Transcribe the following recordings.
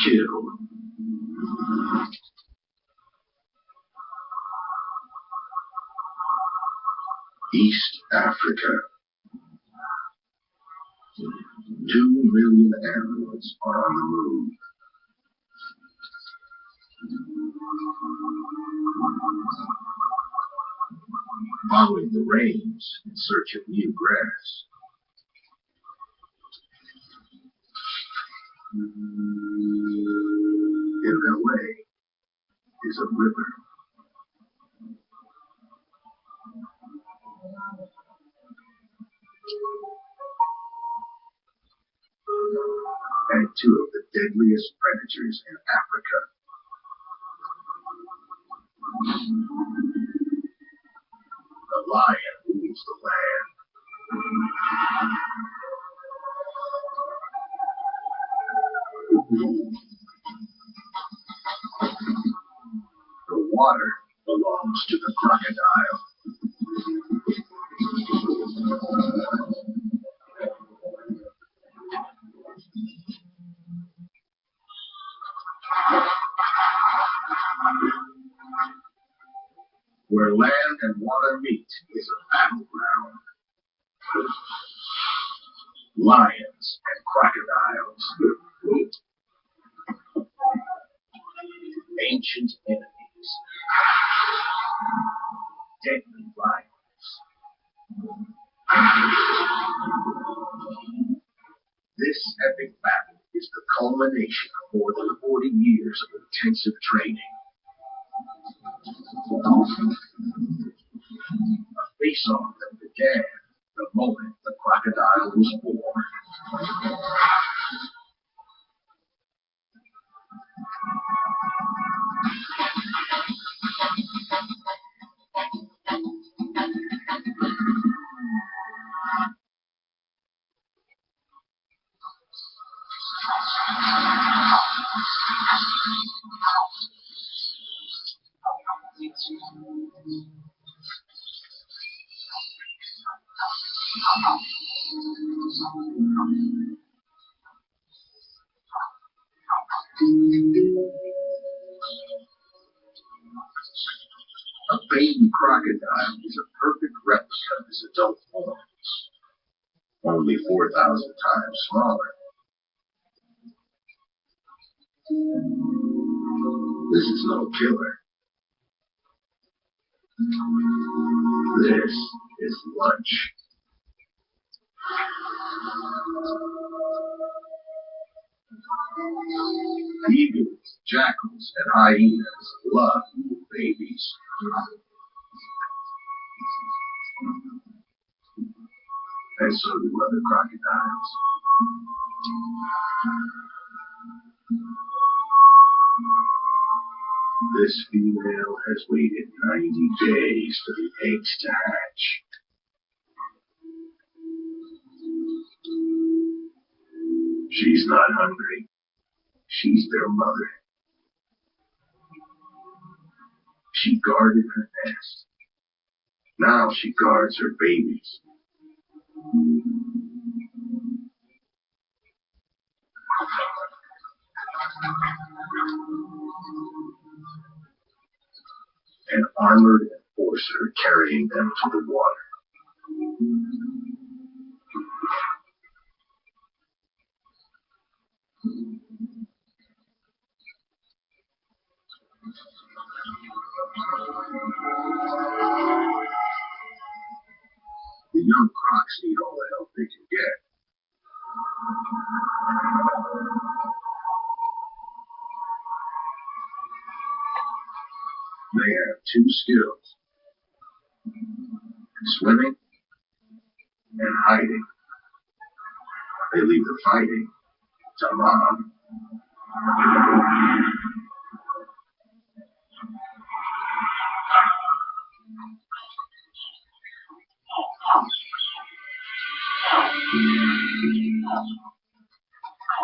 Kill. East Africa. 2 million animals are on the move. Following the rains in search of new grass. In their way is a river. And two of the deadliest predators in Africa. The lion rules the land. The water belongs to the crocodile. Where land and water meet is a battleground. Lions and crocodiles. Ancient enemies. Deadly rivals. This epic battle is the culmination of more than 40 years of intensive training. A face-off that began the moment the crocodile was born. A baby crocodile is a perfect replica of its adult form, only 4,000 times smaller. This is no killer. This is lunch. Eagles, jackals, and hyenas love little babies. And so do other crocodiles. This female has waited 90 days for the eggs to hatch. She's not hungry. She's their mother. She guarded her nest. Now she guards her babies. An armored enforcer carrying them to the water. The young crocs need all the help they can get. They have two skills: swimming and hiding. They leave the fighting to Mom.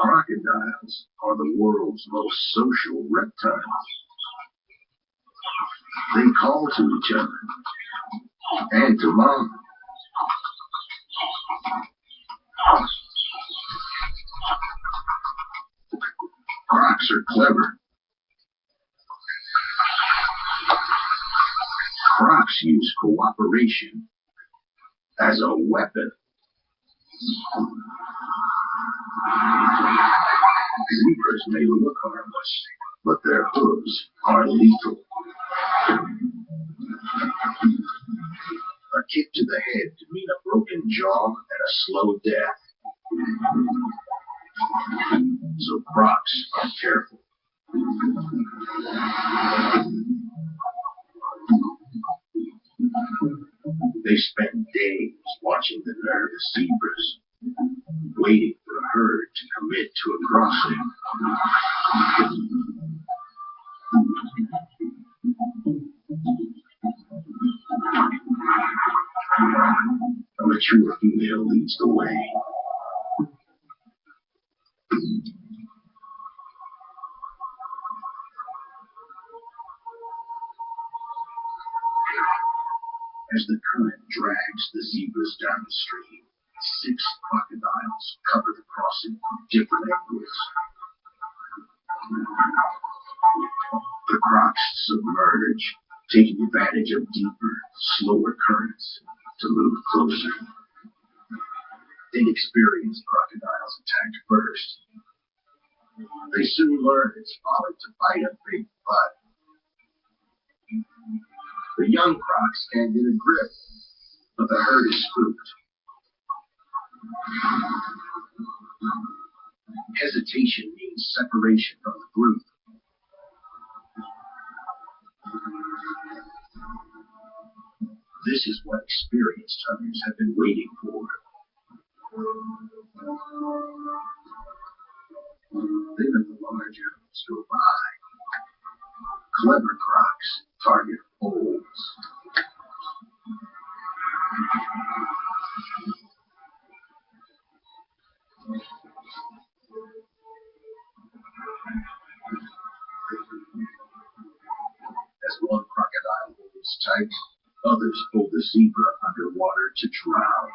Crocodiles are the world's most social reptiles. They call to each other and to Mom. Clever. Crocs use cooperation as a weapon. Zebras may look harmless, but their hooves are lethal. A kick to the head could mean a broken jaw and a slow death. So Crocs are careful. They spend days watching the nervous zebras, waiting for a herd to commit to a crossing. A mature female leads the way. As the current drags the zebras down the stream, 6 crocodiles cover the crossing from different angles. The crocs submerge, taking advantage of deeper, slower currents to move closer. Inexperienced crocodiles attack first. They soon learn it's folly to bite a big butt. The young crocs can't get a grip, but the herd is spooked. Hesitation means separation from the group. This is what experienced hunters have been waiting for. Then the large animals go by. Clever crocs target foals. As one crocodile holds tight, others pull the zebra underwater to drown.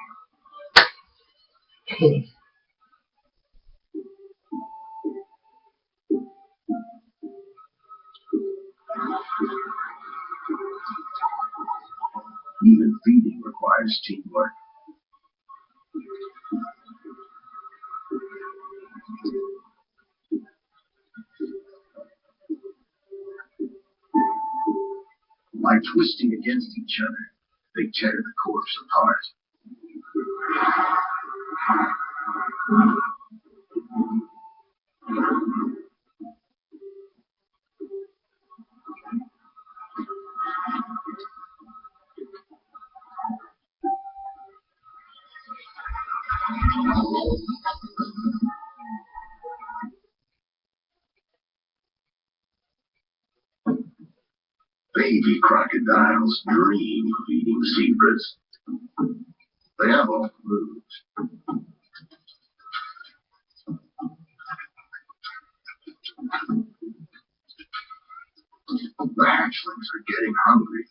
Even feeding requires teamwork. By twisting against each other, they tear the corpse apart. Baby crocodiles dream of eating zebras. They have all moved. The hatchlings are getting hungry.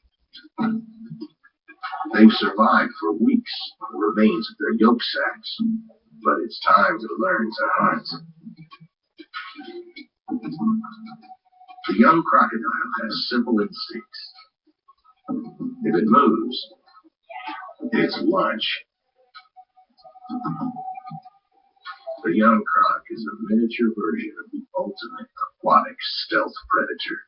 They've survived for weeks on the remains of their yolk sacs, but it's time to learn to hunt. The young crocodile has simple instincts. If it moves, it's lunch. The young croc is a miniature version of the ultimate aquatic stealth predator.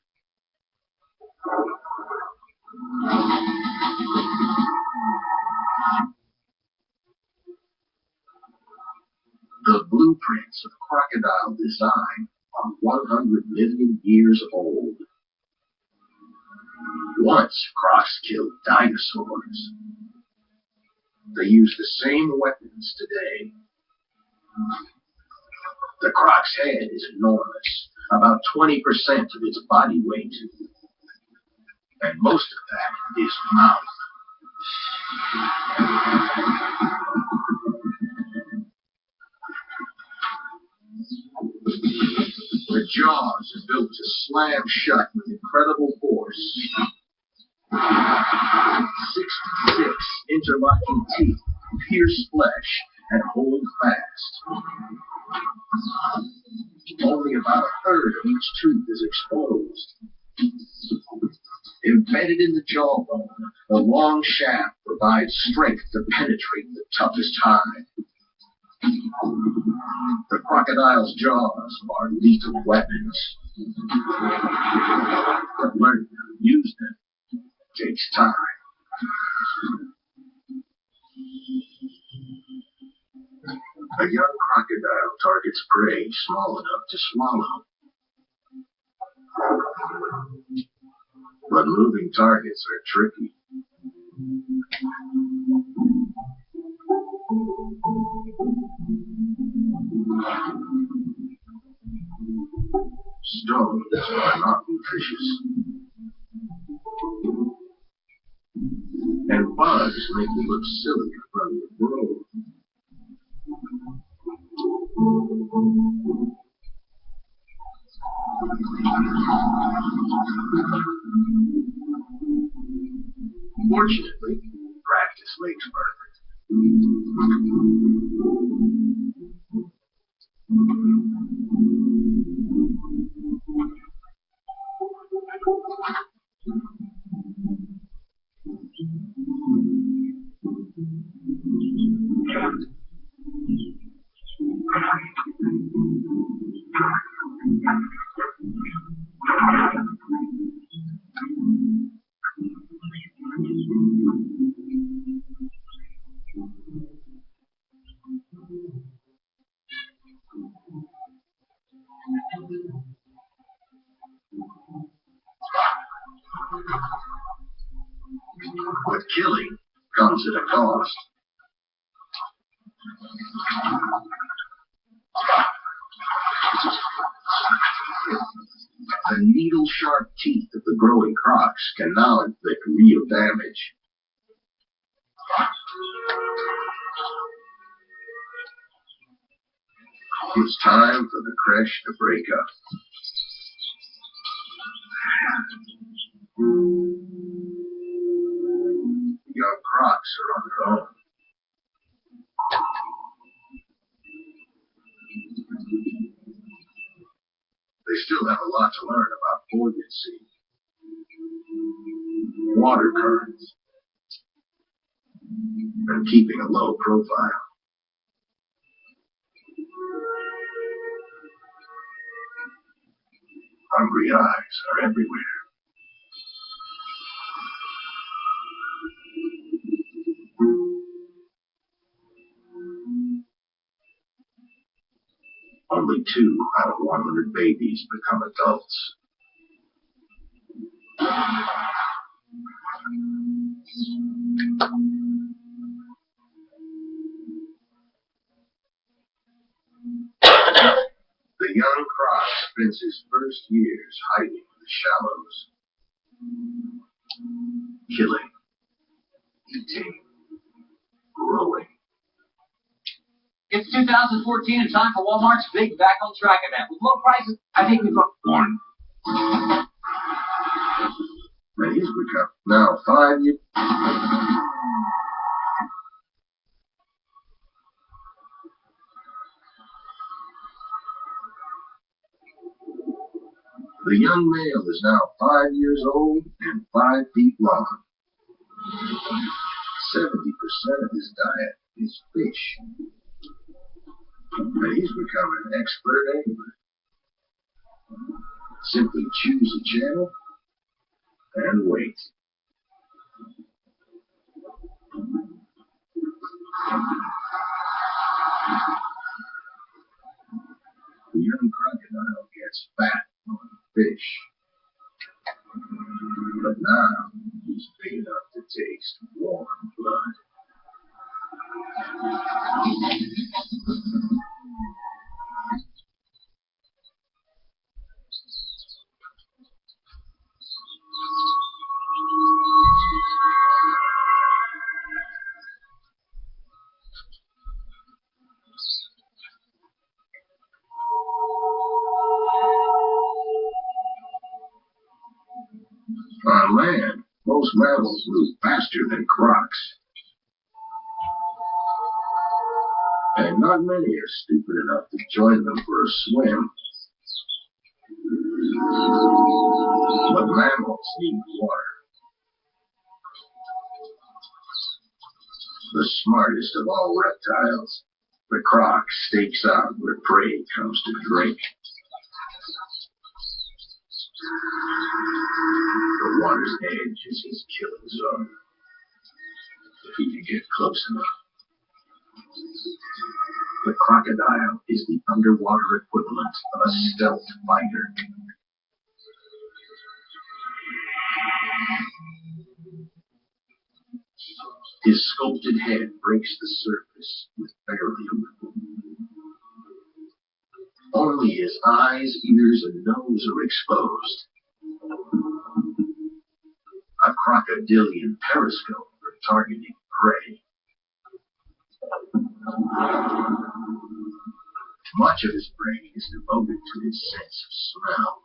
The blueprints of crocodile design are 100 million years old. Once crocs killed dinosaurs. They use the same weapons today. The croc's head is enormous, about 20% of its body weight. And most of that is mouth. The jaws are built to slam shut with incredible force. 66 interlocking teeth pierce flesh and hold fast. Only about a third of each tooth is exposed. Embedded in the jawbone, the long shaft provides strength to penetrate the toughest hide. The crocodile's jaws are lethal weapons. But learning how to use them takes time. A young crocodile targets prey small enough to swallow. But moving targets are tricky. Stones are not nutritious. And bugs make me look silly in front of the road. Fortunately, practice makes perfect. But killing comes at a cost. The needle-sharp teeth of the growing crocs can now inflict real damage. It's time for the creche to break up. Young crocs are on their own. They still have a lot to learn about buoyancy, water currents, and keeping a low profile. Hungry eyes are everywhere. Only 2 out of 100 babies become adults. The young croc spends his first years hiding in the shallows, killing, eating, growing. It's 2014 and time for Walmart's big back on track event. With low prices, I think we've got one. And he's become now 5 years. The young male is now 5 years old and 5 feet long. 70% of his diet is fish. And he's become an expert angler. Simply choose a channel and wait. The young crocodile gets fat on fish. But now he's big enough to taste warm blood. On land, most mammals move faster than crocs. And not many are stupid enough to join them for a swim. But mammals need water. The smartest of all reptiles, the croc stakes out where prey comes to drink. The water's edge is his killing zone. If he can get close enough. The crocodile is the underwater equivalent of a stealth fighter. His sculpted head breaks the surface with barely a ripple. Only his eyes, ears, and nose are exposed. A crocodilian periscope for targeting prey. Much of his brain is devoted to his sense of smell.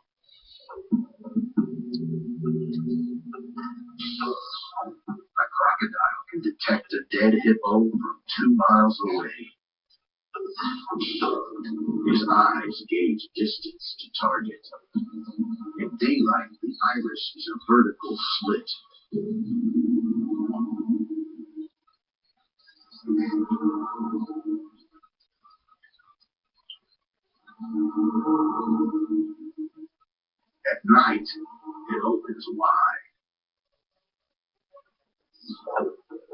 A crocodile can detect a dead hippo from 2 miles away. His eyes gauge distance to target. In daylight, the iris is a vertical slit. At night, it opens wide.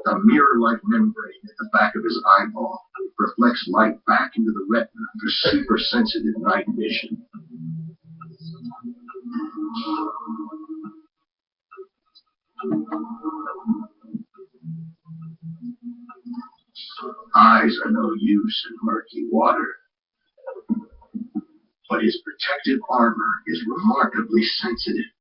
A mirror-like membrane at the back of his eyeball reflects light back into the retina for super-sensitive night vision. Eyes are no use in murky water, but his protective armor is remarkably sensitive.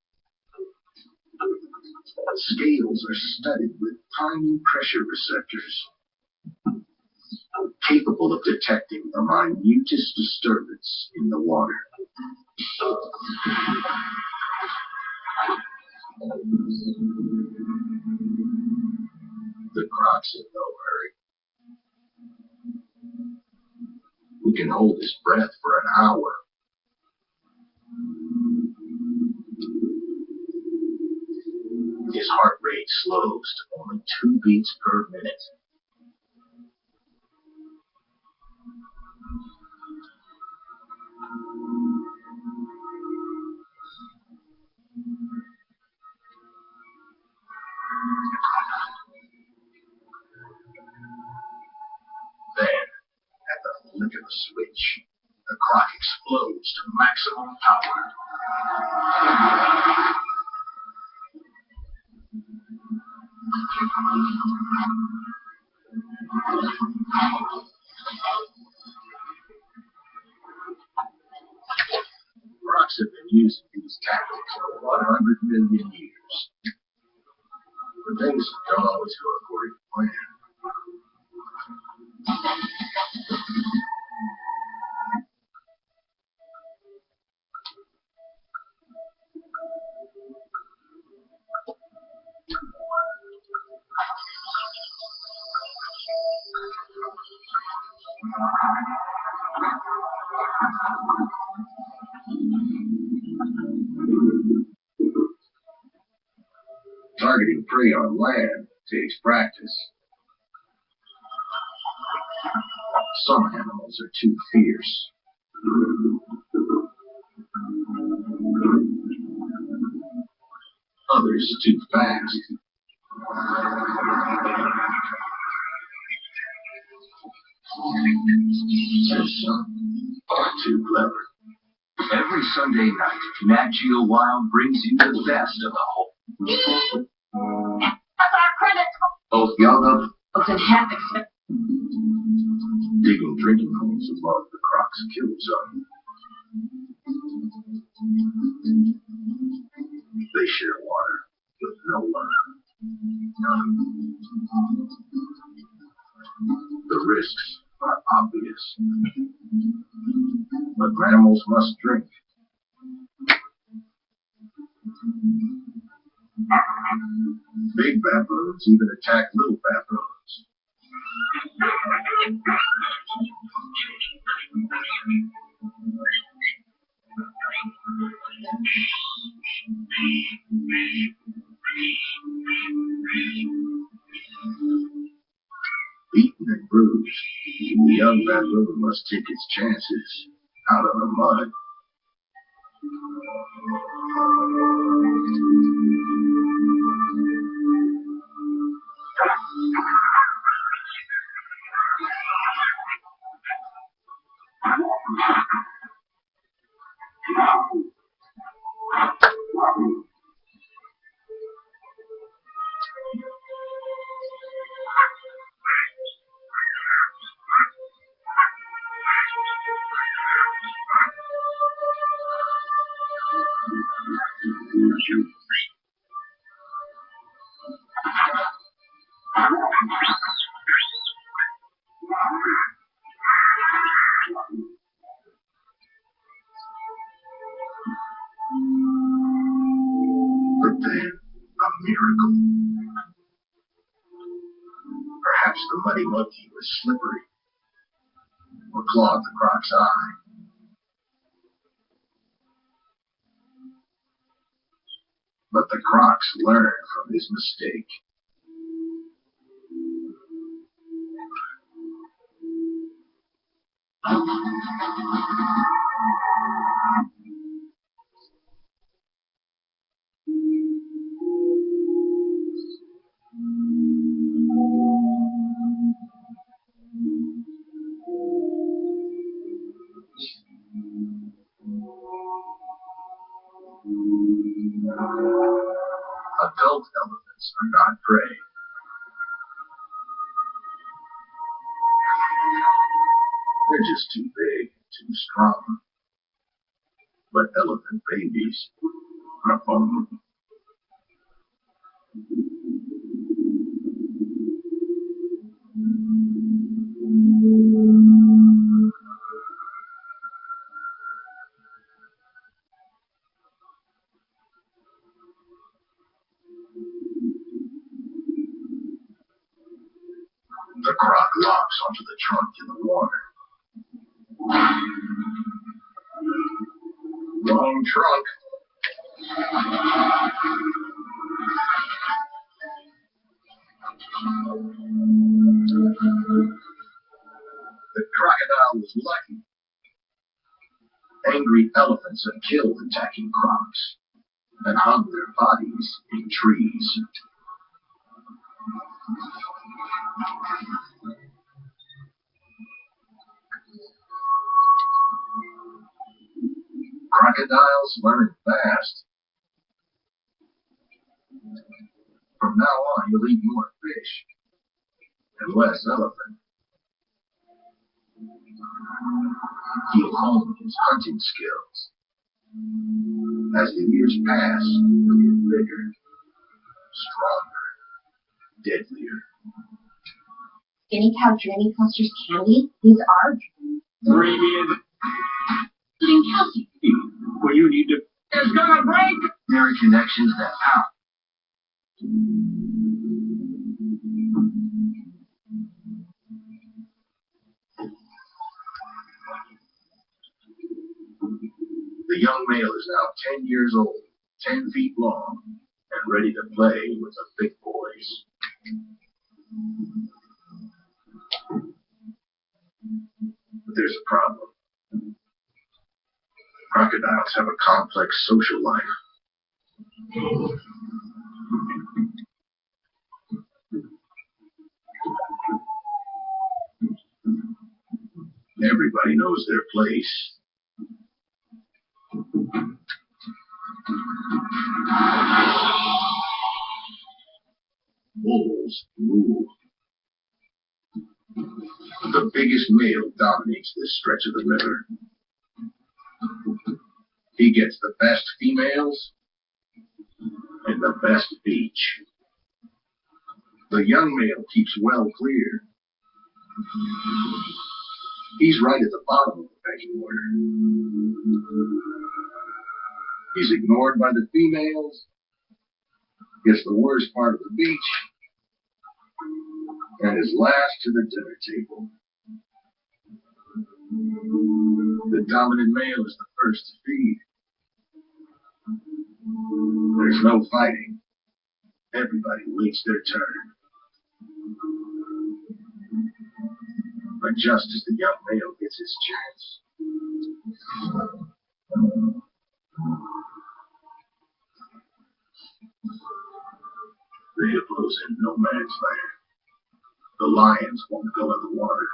Scales are studded with tiny pressure receptors, capable of detecting the minutest disturbance in the water. The croc's in no hurry. He can hold his breath for an hour. His heart rate slows to only 2 beats per minute. Then, at the flick of a switch, the croc explodes to maximum power. Crocs have been using these tactics for 100 million years. But things don't always go according to plan. Targeting prey on land takes practice. Some animals are too fierce. Others too fast. And some are too clever. Every Sunday night, Nat Geo Wild brings you the best of the whole. That's our credit. Both young up, What's in habits? digging drinking holes above the croc's kill zone. They share water with no one. The risks are obvious. But mammals must drink. Big baboons even attack little baboons. bruise. The young baboon must take its chances out on the mud. But then, a miracle. Perhaps the muddy monkey was slippery, or clawed the croc's eye. But the crocs learned from his mistake. Adult elephants are not prey. They're just too big, too strong. But elephant babies are vulnerable. The croc locks onto the trunk in the water. Wrong trunk. The crocodile was lucky. Angry elephants had killed attacking crocs and hung their bodies in trees. Crocodiles learn fast. From now on, you'll eat more fish and less elephant. He'll hone his hunting skills. As the years pass, he'll get bigger, stronger, deadlier. Skinny Cow Dreamy Clusters candy? These are dreamy. Dreamy. Eating calcium. When you need to. It's gonna break. There are connections that count. The young male is now 10 years old, 10 feet long, and ready to play with the big boys. But there's a problem. Crocodiles have a complex social life. Everybody knows their place. Wolves rule. The biggest male dominates this stretch of the river. He gets the best females and the best beach. The young male keeps well clear. He's right at the bottom of the pecking order. He's ignored by the females, gets the worst part of the beach, and is last to the dinner table. The dominant male is the first to feed. There's no fighting. Everybody waits their turn. just as the young male gets his chance. The hippos in no man's land. The lions won't go in the water.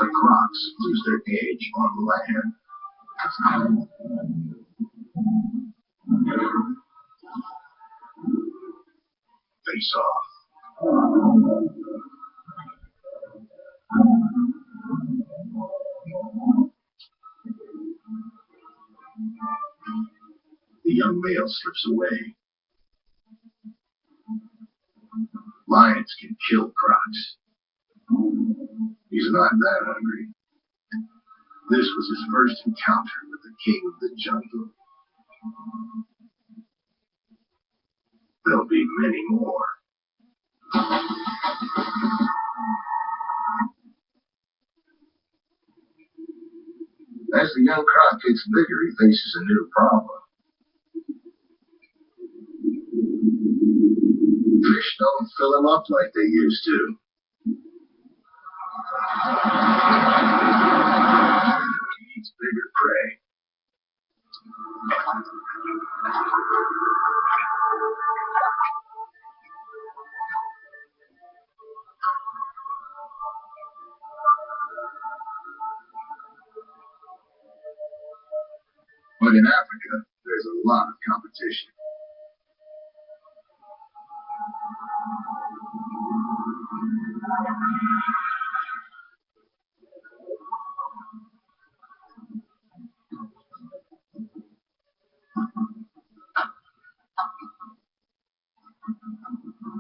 The crocs lose their edge on land. Face off. The young male slips away. Lions can kill crocs. He's not that hungry. This was his first encounter with the king of the jungle. There'll be many more. As the young croc gets bigger, he faces a new problem. Fish don't fill him up like they used to. He needs bigger prey. But in Africa, there's a lot of competition.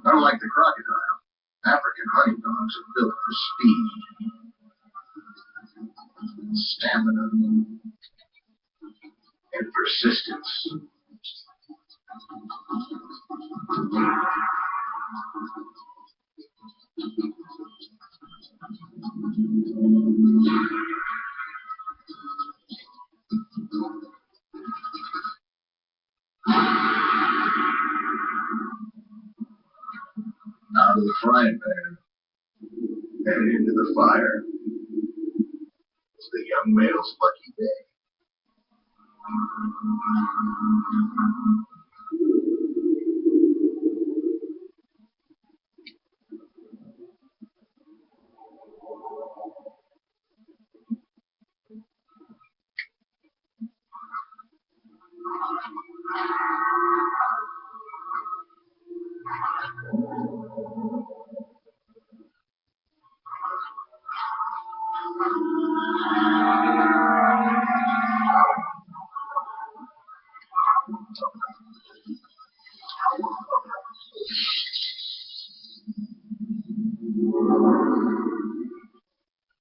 Unlike the crocodile, African hunting dogs are built for speed, stamina, and persistence. Out of the frying pan and into the fire. It's the young male's lucky day.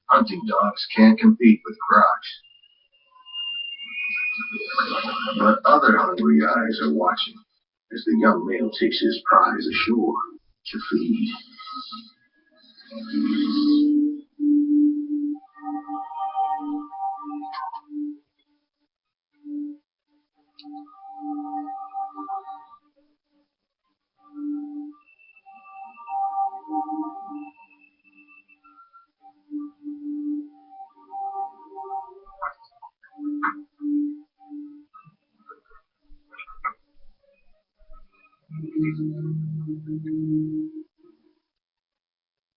Hunting dogs can't compete with crocs. But other hungry eyes are watching as the young male takes his prize ashore to feed.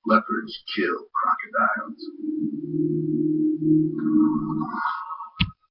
Leopards kill crocodiles.